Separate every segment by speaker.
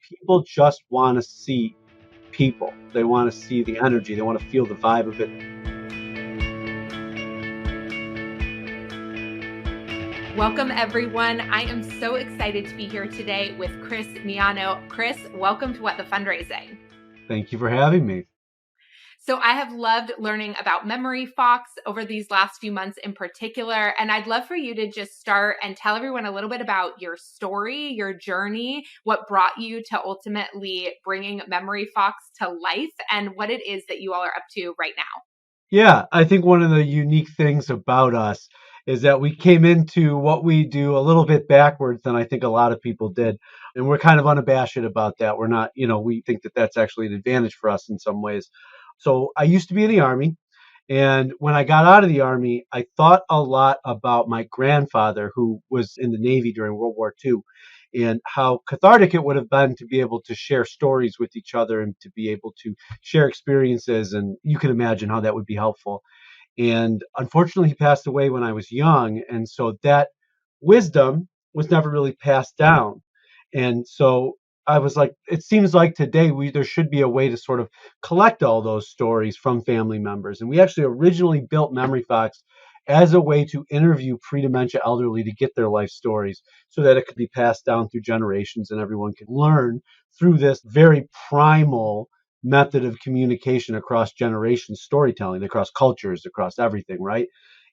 Speaker 1: people just want to see people. They want to see the energy. They want to feel the vibe of it.
Speaker 2: Welcome, everyone. I am so excited to be here today with Chris Miano. Chris, welcome to What the Fundraising.
Speaker 1: Thank you for having me.
Speaker 2: So I have loved learning about MemoryFox over these last few months in particular. And I'd love for you to just start and tell everyone a little bit about your story, your journey, what brought you to ultimately bringing MemoryFox to life, and what it is that you all are up to right now.
Speaker 1: Yeah, I think one of the unique things about us is that we came into what we do a little bit backwards than I think a lot of people did. And we're kind of unabashed about that. We're not, we think that that's actually an advantage for us in some ways. So I used to be in the Army. And when I got out of the Army, I thought a lot about my grandfather, who was in the Navy during World War II, and how cathartic it would have been to be able to share stories with each other and to be able to share experiences. And you can imagine how that would be helpful. And unfortunately, he passed away when I was young. And so that wisdom was never really passed down. And so I was like, it seems like today there should be a way to sort of collect all those stories from family members. And we actually originally built MemoryFox as a way to interview pre-dementia elderly to get their life stories so that it could be passed down through generations and everyone could learn through this very primal method of communication across generations, storytelling, across cultures, across everything, right?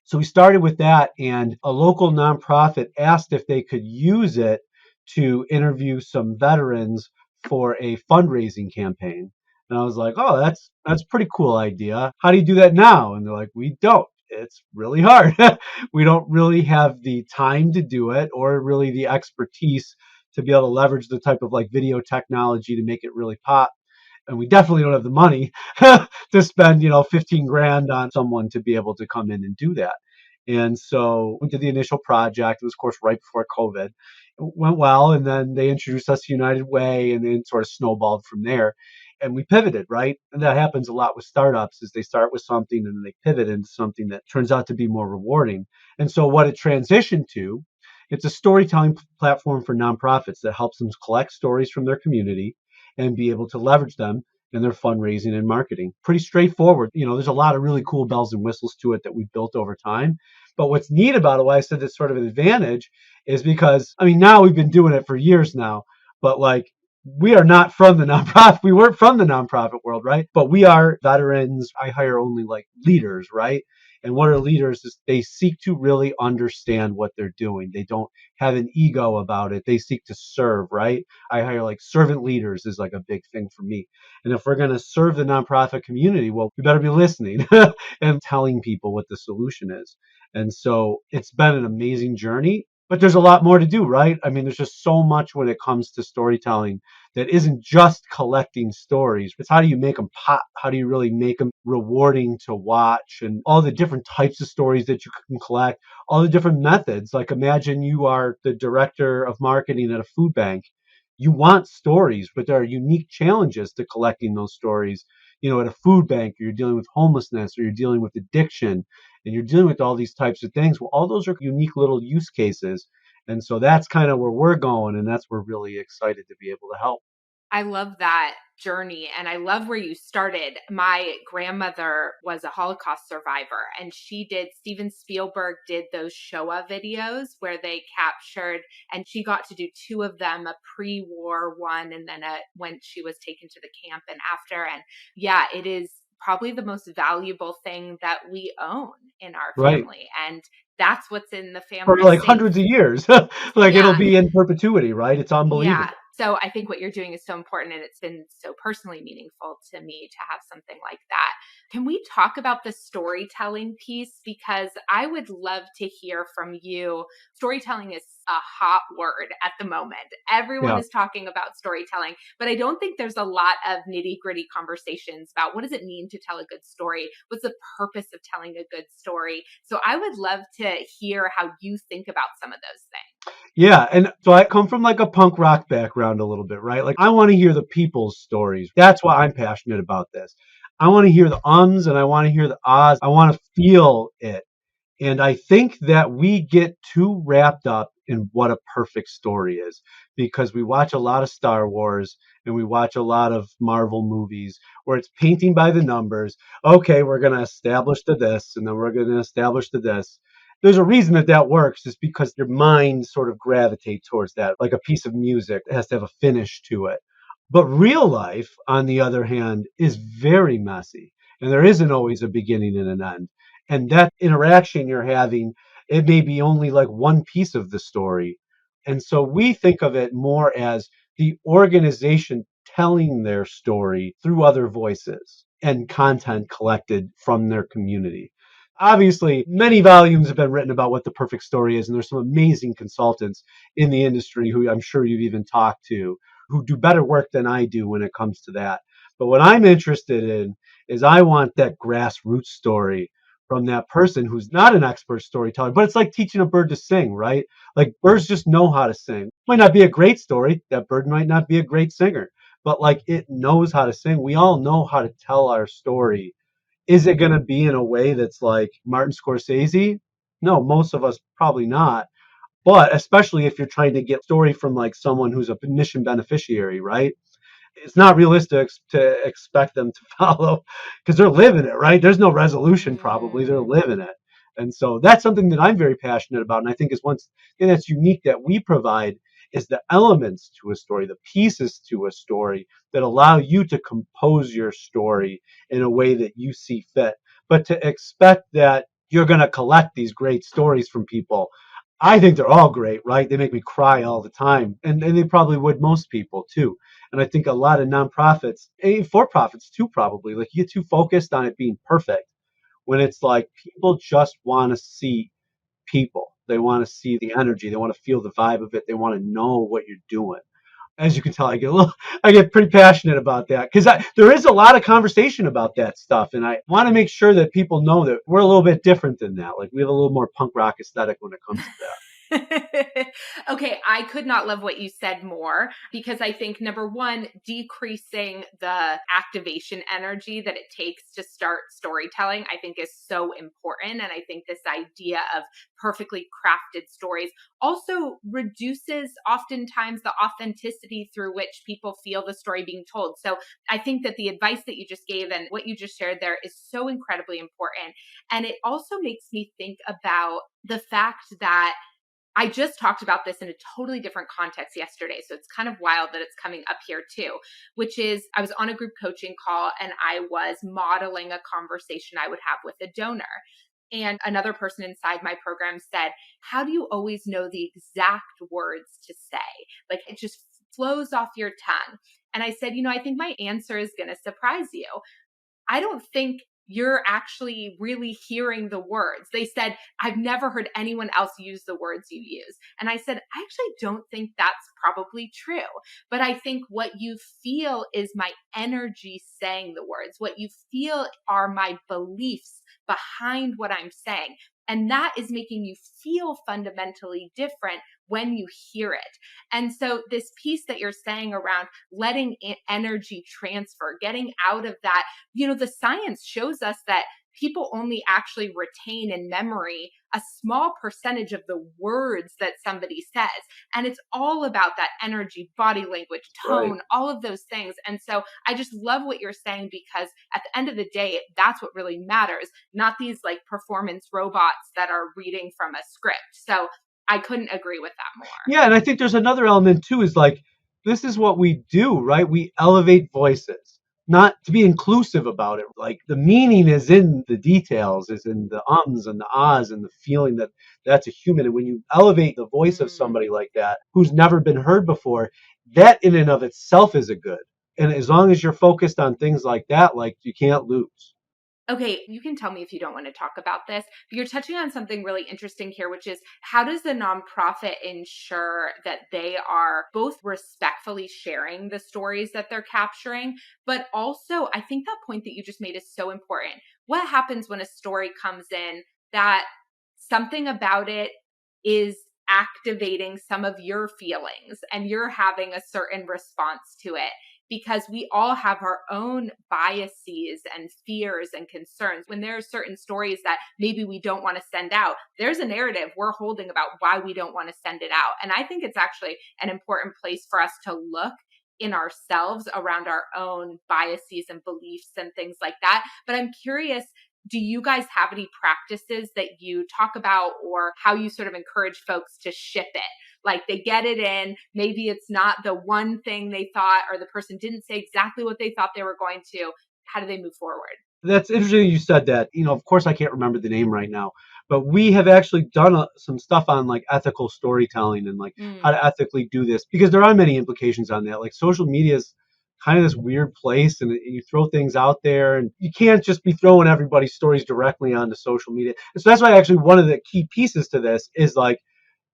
Speaker 1: So we started with that, and a local nonprofit asked if they could use it to interview some veterans for a fundraising campaign. And I was like, oh, that's a pretty cool idea. How do you do that now? And they're like, we don't. It's really hard. We don't really have the time to do it or really the expertise to be able to leverage the type of like video technology to make it really pop. And we definitely don't have the money to spend, 15 grand on someone to be able to come in and do that. And so we did the initial project. It was, of course, right before COVID. It went well, and then they introduced us to United Way, and then sort of snowballed from there. And we pivoted, right? And that happens a lot with startups is they start with something and then they pivot into something that turns out to be more rewarding. And so what it transitioned to, it's a storytelling platform for nonprofits that helps them collect stories from their community and be able to leverage them in their fundraising and marketing. Pretty straightforward. There's a lot of really cool bells and whistles to it that we've built over time. But what's neat about it, why I said it's sort of an advantage, is because, now we've been doing it for years now, but like, we are not from the nonprofit. We weren't from the nonprofit world, right? But we are veterans. I hire only like leaders, right? And what are leaders is they seek to really understand what they're doing. They don't have an ego about it. They seek to serve, right? I hire like servant leaders is like a big thing for me. And if we're going to serve the nonprofit community, well, we better be listening and telling people what the solution is. And so it's been an amazing journey. But there's a lot more to do, right? There's just so much when it comes to storytelling that isn't just collecting stories. It's how do you make them pop? How do you really make them rewarding to watch? And all the different types of stories that you can collect, all the different methods. Like imagine you are the director of marketing at a food bank. You want stories, but there are unique challenges to collecting those stories. At a food bank, you're dealing with homelessness or you're dealing with addiction and you're dealing with all these types of things. Well, all those are unique little use cases. And so that's kind of where we're going. And that's we're really excited to be able to help.
Speaker 2: I love that journey and I love where you started. My grandmother was a Holocaust survivor and Steven Spielberg did those Shoah videos where they captured, and she got to do two of them, a pre-war one and then when she was taken to the camp and after. And yeah, it is probably the most valuable thing that we own in our family. And that's what's in the family.
Speaker 1: For like hundreds of years. It'll be in perpetuity, right? It's unbelievable.
Speaker 2: Yeah. So I think what you're doing is so important and it's been so personally meaningful to me to have something like that. Can we talk about the storytelling piece? Because I would love to hear from you. Storytelling is a hot word at the moment. Everyone is talking about storytelling, but I don't think there's a lot of nitty-gritty conversations about what does it mean to tell a good story? What's the purpose of telling a good story? So I would love to hear how you think about some of those things.
Speaker 1: Yeah. And so I come from like a punk rock background a little bit, right? Like I want to hear the people's stories. That's why I'm passionate about this. I want to hear the ums and I want to hear the ahs. I want to feel it. And I think that we get too wrapped up in what a perfect story is because we watch a lot of Star Wars and we watch a lot of Marvel movies where it's painting by the numbers. Okay, we're going to establish the this and then we're going to establish the this. There's a reason that that works is because your mind sort of gravitates towards that, like a piece of music. It has to have a finish to it. But real life, on the other hand, is very messy. And there isn't always a beginning and an end. And that interaction you're having, it may be only like one piece of the story. And so we think of it more as the organization telling their story through other voices and content collected from their community. Obviously, many volumes have been written about what the perfect story is, and there's some amazing consultants in the industry who I'm sure you've even talked to who do better work than I do when it comes to that. But what I'm interested in is I want that grassroots story from that person who's not an expert storyteller, but it's like teaching a bird to sing, right? Like birds just know how to sing. Might not be a great story. That bird might not be a great singer, but like it knows how to sing. We all know how to tell our story. Is it going to be in a way that's like Martin Scorsese? No, most of us probably not. But especially if you're trying to get story from like someone who's a mission beneficiary, right? It's not realistic to expect them to follow because they're living it, right? There's no resolution probably. They're
Speaker 2: Mm.
Speaker 1: living it. And so that's something that I'm very passionate about. And I think is one thing that's unique that we provide is the elements to a story, the pieces to a story that allow you to compose your story in a way that you see fit. But to expect that you're going to collect these great stories from people, I think they're all great, right? They make me cry all the time. And they probably would most people too. And I think a lot of nonprofits, for profits too, probably, like you get too focused on it being perfect when it's like people just want to see people. They want to see the energy. They want to feel the vibe of it. They want to know what you're doing. As you can tell, I get pretty passionate about that because there is a lot of conversation about that stuff, and I want to make sure that people know that we're a little bit different than that. Like we have a little more punk rock aesthetic when it comes to that.
Speaker 2: Okay, I could not love what you said more because I think number one, decreasing the activation energy that it takes to start storytelling, I think is so important. And I think this idea of perfectly crafted stories also reduces oftentimes the authenticity through which people feel the story being told. So I think that the advice that you just gave and what you just shared there is so incredibly important. And it also makes me think about the fact that I just talked about this in a totally different context yesterday. So it's kind of wild that it's coming up here too, which is I was on a group coaching call and I was modeling a conversation I would have with a donor. And another person inside my program said, how do you always know the exact words to say? Like it just flows off your tongue. And I said, I think my answer is going to surprise you. I don't think you're actually really hearing the words. They said, I've never heard anyone else use the words you use. And I said, I actually don't think that's probably true. But I think what you feel is my energy saying the words. What you feel are my beliefs behind what I'm saying. And that is making you feel fundamentally different when you hear it. And so, this piece that you're saying around letting energy transfer, getting out of that, the science shows us that people only actually retain in memory a small percentage of the words that somebody says. And it's all about that energy, body language,
Speaker 1: Right.
Speaker 2: tone, all of those things. And so I just love what you're saying because at the end of the day, that's what really matters, not these like performance robots that are reading from a script. So I couldn't agree with that more.
Speaker 1: Yeah, and I think there's another element too is like this is what we do, right? We elevate voices, not to be inclusive about it. Like the meaning is in the details, is in the ums and the ahs and the feeling that that's a human. And when you elevate the voice of
Speaker 2: Mm.
Speaker 1: somebody like that who's never been heard before, that in and of itself is a good. And as long as you're focused on things like that, like you can't lose.
Speaker 2: Okay, you can tell me if you don't want to talk about this, but you're touching on something really interesting here, which is how does the nonprofit ensure that they are both respectfully sharing the stories that they're capturing, but also I think that point that you just made is so important. What happens when a story comes in that something about it is activating some of your feelings and you're having a certain response to it? because we all have our own biases and fears and concerns. When there are certain stories that maybe we don't want to send out, there's a narrative we're holding about why we don't want to send it out. And I think it's actually an important place for us to look in ourselves around our own biases and beliefs and things like that. But I'm curious, do you guys have any practices that you talk about, or how you sort of encourage folks to ship it? Like they get it in, maybe it's not the one thing they thought, or the person didn't say exactly what they thought they were going to. How do they move forward?
Speaker 1: That's interesting you said that. Of course, I can't remember the name right now, but we have actually done some stuff on like ethical storytelling and like how
Speaker 2: Mm.
Speaker 1: to ethically do this because there are many implications on that. Like social media is kind of this weird place, and you throw things out there, and you can't just be throwing everybody's stories directly onto social media. And so that's why actually one of the key pieces to this is like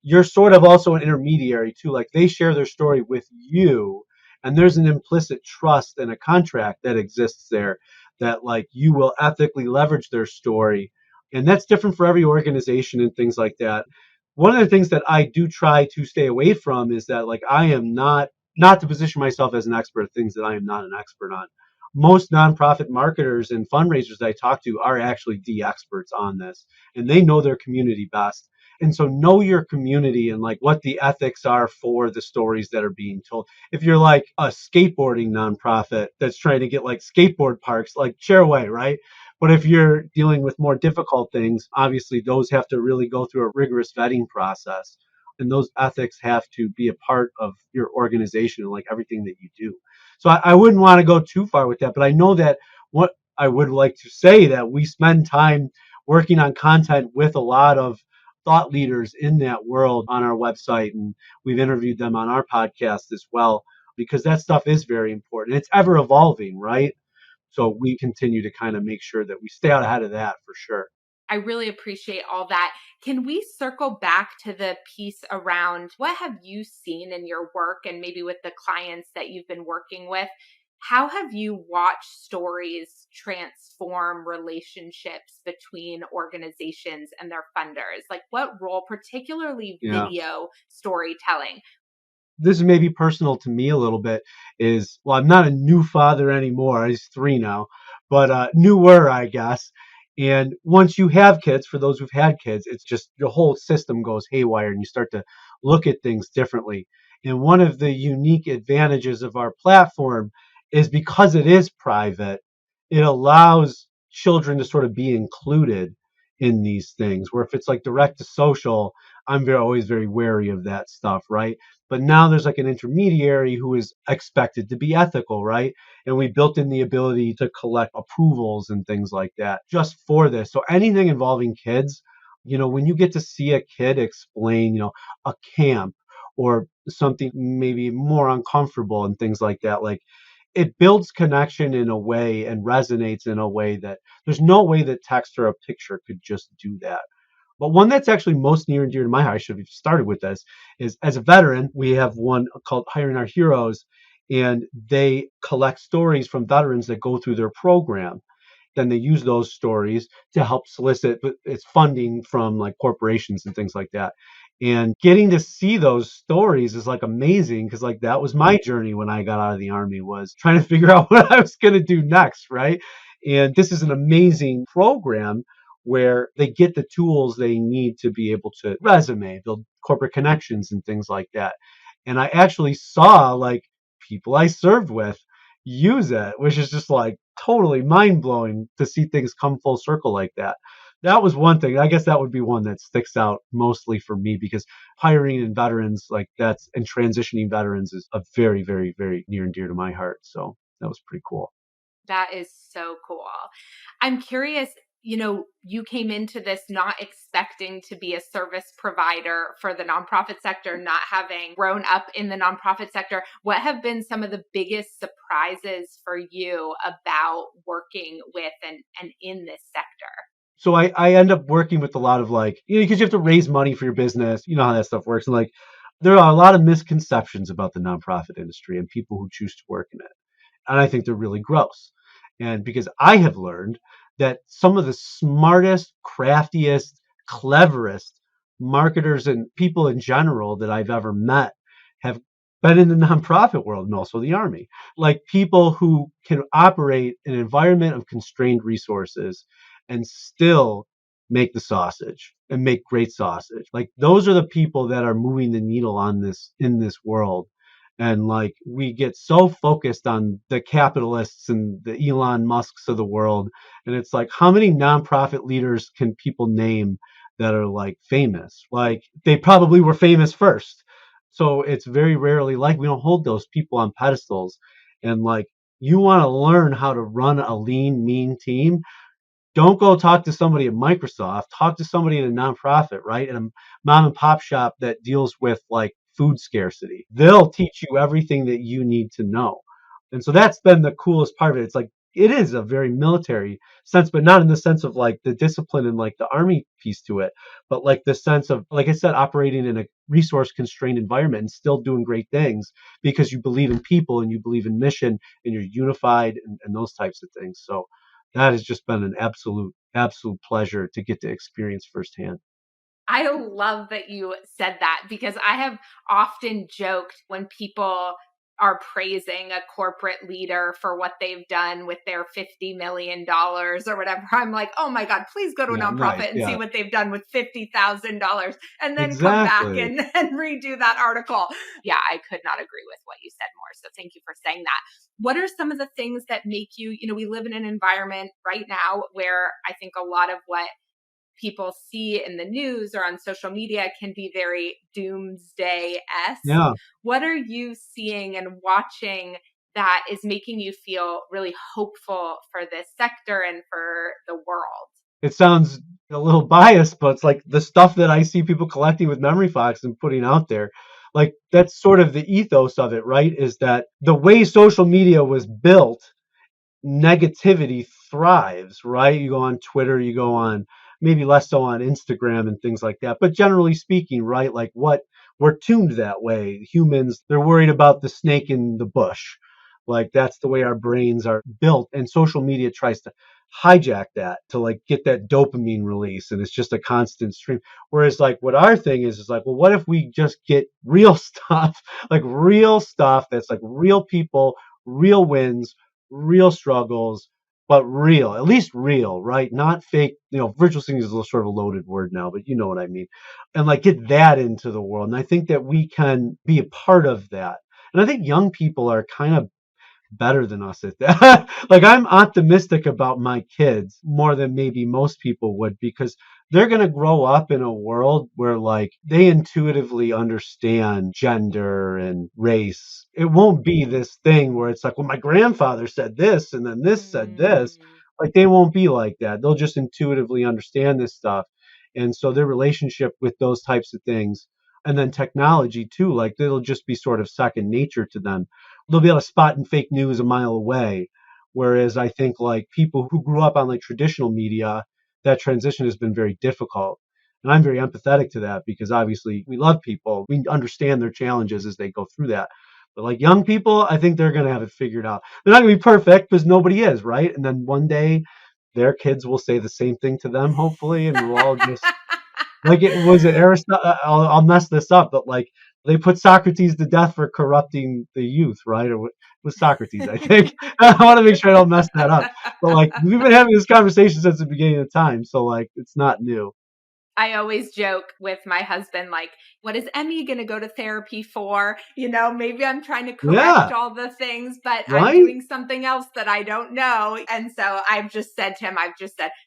Speaker 1: you're sort of also an intermediary too. Like they share their story with you, and there's an implicit trust and a contract that exists there that like you will ethically leverage their story. And that's different for every organization and things like that. One of the things that I do try to stay away from is that like I am not to position myself as an expert at things that I am not an expert on. Most nonprofit marketers and fundraisers that I talk to are actually the experts on this, and they know their community best. And so know your community and like what the ethics are for the stories that are being told. If you're like a skateboarding nonprofit that's trying to get like skateboard parks, like share away, right? But if you're dealing with more difficult things, obviously those have to really go through a rigorous vetting process. And those ethics have to be a part of your organization and like everything that you do. So I wouldn't want to go too far with that, but I know that what I would like to say that we spend time working on content with a lot of thought leaders in that world on our website, and we've interviewed them on our podcast as well because that stuff is very important. It's ever evolving, right? So we continue to kind of make sure that we stay out ahead of that for sure.
Speaker 2: I really appreciate all that. Can we circle back to the piece around what have you seen in your work and maybe with the clients that you've been working with? How have you watched stories transform relationships between organizations and their funders? Like what role, particularly
Speaker 1: Yeah.
Speaker 2: video storytelling?
Speaker 1: This is maybe personal to me a little bit is well, I'm not a new father anymore. He's 3 now, but newer, I guess. And once you have kids, for those who've had kids, it's just your whole system goes haywire and you start to look at things differently. And one of the unique advantages of our platform is because it is private, it allows children to sort of be included in these things. Where if it's like direct to social, always very wary of that stuff, right? But now there's like an intermediary who is expected to be ethical, right? And we built in the ability to collect approvals and things like that just for this. So anything involving kids, when you get to see a kid explain, a camp or something maybe more uncomfortable and things like, it builds connection in a way and resonates in a way that there's no way that text or a picture could just do that. But one that's actually most near and dear to my heart, I should have started with this, is as a veteran, we have one called Hiring Our Heroes, and they collect stories from veterans that go through their program. Then they use those stories to help solicit but it's funding from like corporations and things like that. And getting to see those stories is like amazing because like that was my journey when I got out of the army was trying to figure out what I was going to do next, right? And this is an amazing program where they get the tools they need to be able to resume, build corporate connections and things like that. And I actually saw like people I served with use it, which is just like totally mind blowing to see things come full circle like that. That was one thing. I guess that would be one that sticks out mostly for me because hiring in veterans like that's and transitioning veterans is a very, very, very near and dear to my heart. So that was pretty cool.
Speaker 2: That is so cool. I'm curious, you came into this not expecting to be a service provider for the nonprofit sector, not having grown up in the nonprofit sector. What have been some of the biggest surprises for you about working with and in this sector?
Speaker 1: So I end up working with a lot of like, because you have to raise money for your business. You know how that stuff works. And like, there are a lot of misconceptions about the nonprofit industry and people who choose to work in it. And I think they're really gross. And because I have learned that some of the smartest, craftiest, cleverest marketers and people in general that I've ever met have been in the nonprofit world and also the army. Like people who can operate in an environment of constrained resources and still make the sausage and make great sausage. Like those are the people that are moving the needle on this in this world. And like we get so focused on the capitalists and the Elon Musks of the world. And it's like, how many nonprofit leaders can people name that are like famous? Like they probably were famous first. So it's very rarely like we don't hold those people on pedestals. And like you want to learn how to run a lean, mean team, don't go talk to somebody at Microsoft. Talk to somebody in a nonprofit, right? In a mom and pop shop that deals with like food scarcity. They'll teach you everything that you need to know. And so that's been the coolest part of it. It's like it is a very military sense, but not in the sense of like the discipline and like the army piece to it, but like the sense of, like I said, operating in a resource constrained environment and still doing great things because you believe in people and you believe in mission and you're unified and those types of things. So that has just been an absolute pleasure to get to experience firsthand.
Speaker 2: I love that you said that because I have often joked when people are praising a corporate leader for what they've done with their $50 million or whatever. I'm like, oh my God, please go to a
Speaker 1: Yeah, right.
Speaker 2: nonprofit and see
Speaker 1: Yeah,
Speaker 2: what they've done with $50,000 and then come back
Speaker 1: exactly.
Speaker 2: and redo that article. Yeah, I could not agree with what you said more. So thank you for saying that. What are some of the things that make you, we live in an environment right now where I think a lot of what people see in the news or on social media can be very doomsday-esque.
Speaker 1: Yeah.
Speaker 2: What are you seeing and watching that is making you feel really hopeful for this sector and for the world?
Speaker 1: It sounds a little biased, but it's like the stuff that I see people collecting with MemoryFox and putting out there. Like that's sort of the ethos of it, right? Is that the way social media was built, negativity thrives, right? You go on Twitter, you go on maybe less so on Instagram and things like that. But generally speaking, right? Like what we're tuned that way. Humans, they're worried about the snake in the bush. Like that's the way our brains are built. And social media tries to hijack that to like get that dopamine release. And it's just a constant stream. Whereas like what our thing is like, well, what if we just get real stuff, like real stuff that's like real people, real wins, real struggles, but real, at least real, right? Not fake. Virtual signaling is a sort of a loaded word now, but you know what I mean. And like get that into the world. And I think that we can be a part of that. And I think young people are kind of better than us at that. Like I'm optimistic about my kids more than maybe most people would because they're going to grow up in a world where like they intuitively understand gender and race. It won't be this thing where it's like, well, my grandfather said this and then this said this.
Speaker 2: Mm,
Speaker 1: Like they won't be like that. They'll just intuitively understand this stuff. And so their relationship with those types of things and then technology too, like it'll just be sort of second nature to them. They'll be able to spot in fake news a mile away. Whereas I think like people who grew up on like traditional media, that transition has been very difficult. And I'm very empathetic to that because obviously we love people. We understand their challenges as they go through that. But like young people, I think they're going to have it figured out. They're not going to be perfect because nobody is, right? And then one day their kids will say the same thing to them, hopefully, and we'll all just like it was it Aristotle. I'll mess this up, but like they put Socrates to death for corrupting the youth, right? Or it was Socrates, I think. I want to make sure I don't mess that up. But like we've been having this conversation since the beginning of time, so like it's not new.
Speaker 2: I always joke with my husband, like, what is Emmy going to go to therapy for? Maybe I'm trying to correct
Speaker 1: Yeah,
Speaker 2: all the things, but I'm
Speaker 1: right.
Speaker 2: doing something else that I don't know. And so I've just said,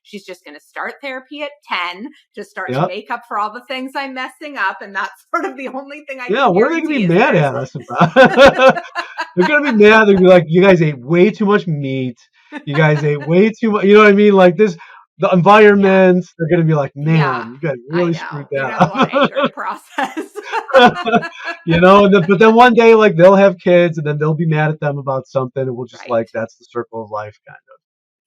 Speaker 2: she's just going to start therapy at 10 to start to
Speaker 1: Yep.
Speaker 2: make up for all the things I'm messing up. And that's sort of the only thing I
Speaker 1: Yeah.
Speaker 2: can
Speaker 1: What are they gonna
Speaker 2: guarantee
Speaker 1: be
Speaker 2: is
Speaker 1: mad
Speaker 2: there's,
Speaker 1: at us about? They're gonna be mad. They're gonna be like, "You guys ate way too much meat. You guys ate way too much." You know what I mean? Like this, the
Speaker 2: yeah,
Speaker 1: environment. They're gonna be like,
Speaker 2: yeah,
Speaker 1: "Man, you guys
Speaker 2: I
Speaker 1: really screwed
Speaker 2: know. You're
Speaker 1: that
Speaker 2: going to have a lot of
Speaker 1: up."
Speaker 2: anger to process.
Speaker 1: But then one day, like they'll have kids, and then they'll be mad at them about something, and we'll just
Speaker 2: Right.
Speaker 1: like that's the circle of life, kind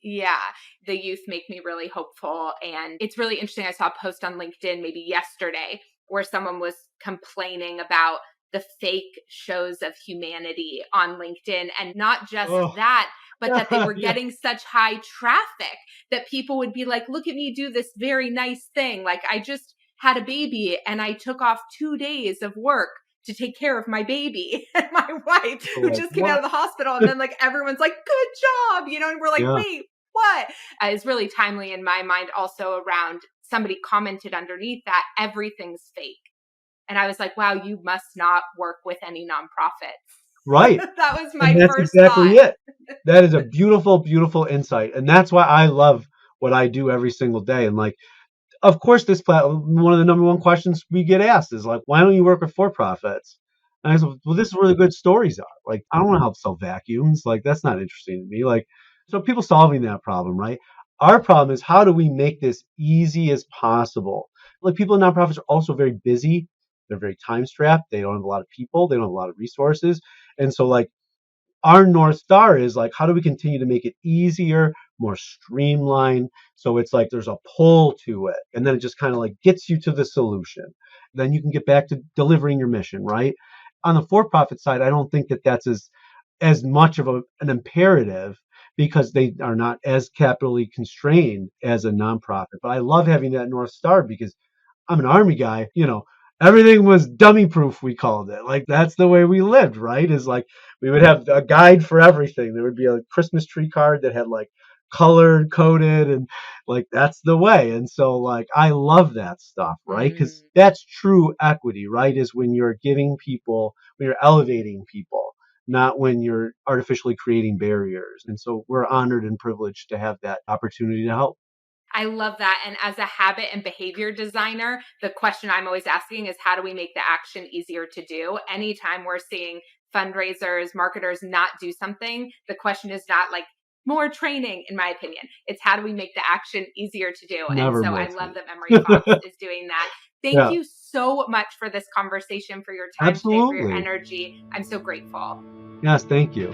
Speaker 2: Yeah, the youth make me really hopeful. And it's really interesting. I saw a post on LinkedIn maybe yesterday where someone was complaining about the fake shows of humanity on LinkedIn. And not just
Speaker 1: of.
Speaker 2: that, but that they
Speaker 1: Oh,
Speaker 2: were
Speaker 1: yeah,
Speaker 2: getting such high traffic that people would be like, look at me do this very nice thing. Like, I just had a baby and I took off 2 days of work to take care of my baby and my wife
Speaker 1: So
Speaker 2: who
Speaker 1: like,
Speaker 2: just came out
Speaker 1: what?
Speaker 2: of the hospital. And then like everyone's like, good job, and we're like,
Speaker 1: Yeah.
Speaker 2: wait, what? Is really timely in my mind also around somebody commented underneath that everything's fake. And I was like, wow, you must not work with any nonprofits.
Speaker 1: Right.
Speaker 2: That was
Speaker 1: And
Speaker 2: my
Speaker 1: that's
Speaker 2: first
Speaker 1: exactly
Speaker 2: thought.
Speaker 1: it. That is a beautiful, beautiful insight. And that's why I love what I do every single day. And like, of course, one of the number one questions we get asked is like, why don't you work with for profits? And I said, well, this is where the good stories are. Like, I don't want to help sell vacuums. Like, that's not interesting to me. Like, so people solving that problem, right? Our problem is how do we make this easy as possible? Like, people in nonprofits are also very busy. They're very time strapped. They don't have a lot of people. They don't have a lot of resources. And so, like, our North Star is like, how do we continue to make it easier, more streamlined? So it's like there's a pull to it. And then it just kind of like gets you to the solution. Then you can get back to delivering your mission, right? On the for profit side, I don't think that that's as much of an imperative because they are not as capitally constrained as a nonprofit. But I love having that North Star because I'm an army guy, everything was dummy proof, we called it. Like that's the way we lived, right? Is like we would have a guide for everything. There would be a Christmas tree card that had like colored coded and like that's the way. And so like I love that stuff, right? Cuz
Speaker 2: Mm.
Speaker 1: that's true equity, right? Is when you're elevating people, not when you're artificially creating barriers. And so we're honored and privileged to have that opportunity to help.
Speaker 2: I love that. And as a habit and behavior designer, the question I'm always asking is how do we make the action easier to do? Anytime we're seeing fundraisers, marketers not do something, the question is not like more training, in my opinion. It's how do we make the action easier to do? And
Speaker 1: Never
Speaker 2: so I
Speaker 1: more
Speaker 2: love
Speaker 1: training.
Speaker 2: that MemoryFox is doing that. Thank
Speaker 1: Yeah,
Speaker 2: you so much for this conversation, for your time today, for your
Speaker 1: absolutely.
Speaker 2: energy. I'm so grateful.
Speaker 1: Yes, thank you.